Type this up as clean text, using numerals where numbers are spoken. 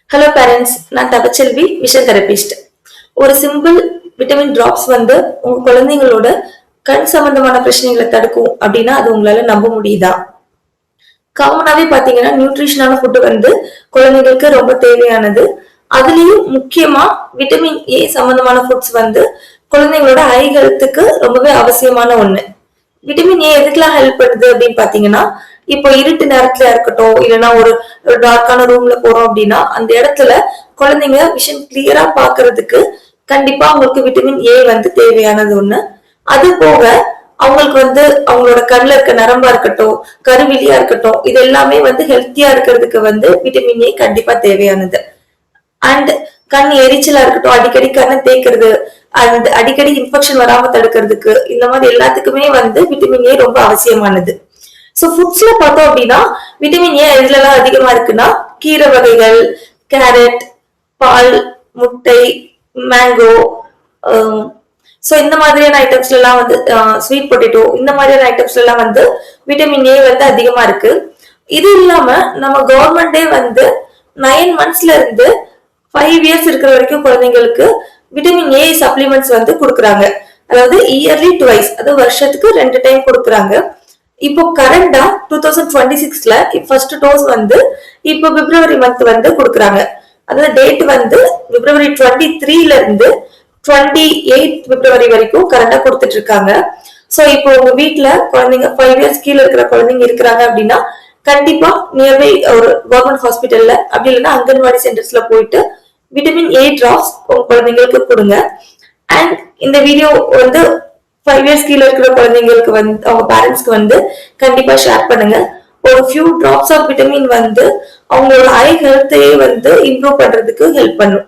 Hello parents, நான் Thavaselvi vision therapist. ஒரு simple vitamin drops வந்து உங்க குழந்தைங்களோட கண் சம்பந்தமான பிரச்சனைகளை தடுக்கும் அப்படின்னா அது உங்களால நம்ப முடியுதா? காமனாவே பாத்தீங்கன்னா நியூட்ரிஷனான ஃபுட் வந்து குழந்தைங்களுக்கு ரொம்ப தேவையானது. அதுலயும் முக்கியமா விட்டமின் ஏ சம்பந்தமான ஃபுட்ஸ் வந்து குழந்தைங்களோட ஐ ஹெல்த்துக்கு ரொம்பவே அவசியமான ஒண்ணு. விட்டமின் ஏ எதுக்கெல்லாம் ஹெல்ப் பண்ணுது அப்படின்னு பாத்தீங்கன்னா, இப்போ இருட்டு நேரத்துல இருக்கட்டும், இல்லைன்னா ஒரு டார்க்கான ரூம்ல போறோம் அப்படின்னா அந்த இடத்துல குழந்தைங்க விஷன் கிளியரா பாக்குறதுக்கு கண்டிப்பா அவங்களுக்கு விட்டமின் ஏ வந்து தேவையானது ஒண்ணு. அது போக அவங்களுக்கு வந்து அவங்களோட கண்ணுல இருக்க நரம்பா இருக்கட்டும், கருவிலியா இருக்கட்டும், இது எல்லாமே வந்து ஹெல்த்தியா இருக்கிறதுக்கு வந்து விட்டமின் ஏ கண்டிப்பா தேவையானது. அண்ட் கண் எரிச்சலா இருக்கட்டும், அடிக்கடி கண்ணை தேய்க்கிறது, அந்த அடிக்கடி இன்ஃபெக்ஷன் வராம தடுக்கிறதுக்கு, இந்த மாதிரி எல்லாத்துக்குமே வந்து விட்டமின் ஏ ரொம்ப அவசியமானது. சோ ஃபுட்ஸ்ல பார்த்தோம் அப்படின்னா விட்டமின் ஏ எதுலலாம் அதிகமா இருக்குன்னா கீரை வகைகள், கேரட், பால், முட்டை, மேங்கோ, சோ இந்த மாதிரியான ஐட்டம்ஸ்ல எல்லாம் வந்து ஸ்வீட் பொட்டேட்டோ, இந்த மாதிரியான ஐட்டம்ஸ்ல எல்லாம் வந்து விட்டமின் ஏ வந்து அதிகமா இருக்கு. இது இல்லாம நம்ம கவர்மெண்டே வந்து 9 monthsல இருந்து 5 years இருக்கிற வரைக்கும் குழந்தைங்களுக்கு விட்டமின் ஏ சப்ளிமெண்ட்ஸ் வந்து கொடுக்குறாங்க. அதாவது இயர்லி டுவைஸ், அதாவது வருஷத்துக்கு 2 டைம் கொடுக்குறாங்க. இப்போ கரண்டா 2026ல ஃபர்ஸ்ட் டோஸ் வந்து இப்போ பிப்ரவரி மந்த் வந்து கொடுக்குறாங்க. அதாவது டேட் வந்து பிப்ரவரி 23ல இருந்து 28 பிப்ரவரி வரைக்கும் கரண்டா கொடுத்துட்டு இருக்காங்க. சோ இப்போ உங்க வீட்டுல குழந்தைங்க 5 years கீழே இருக்கிற குழந்தைங்க இருக்கிறாங்க அப்படின்னா கண்டிப்பா நியர்பை ஒரு கவர்மெண்ட் ஹாஸ்பிட்டல்ல அப்படி இல்லைன்னா அங்கன்வாடி சென்டர்ஸ்ல போயிட்டு விட்டமின் ஏ டிராப்ஸ் உங்க குழந்தைங்களுக்கு கொடுங்க. அண்ட் இந்த வீடியோ வந்து 5 years கீழே இருக்கிற குழந்தைங்களுக்கு வந்து அவங்க பேரண்ட்ஸ்க்கு வந்து கண்டிப்பா ஷேர் பண்ணுங்க. ஒரு ஃபியூ டிராப்ஸ் ஆஃப் விட்டமின் வந்து அவங்களோட ஐ ஹெல்த்தையே வந்து இம்ப்ரூவ் பண்றதுக்கு ஹெல்ப் பண்ணும்.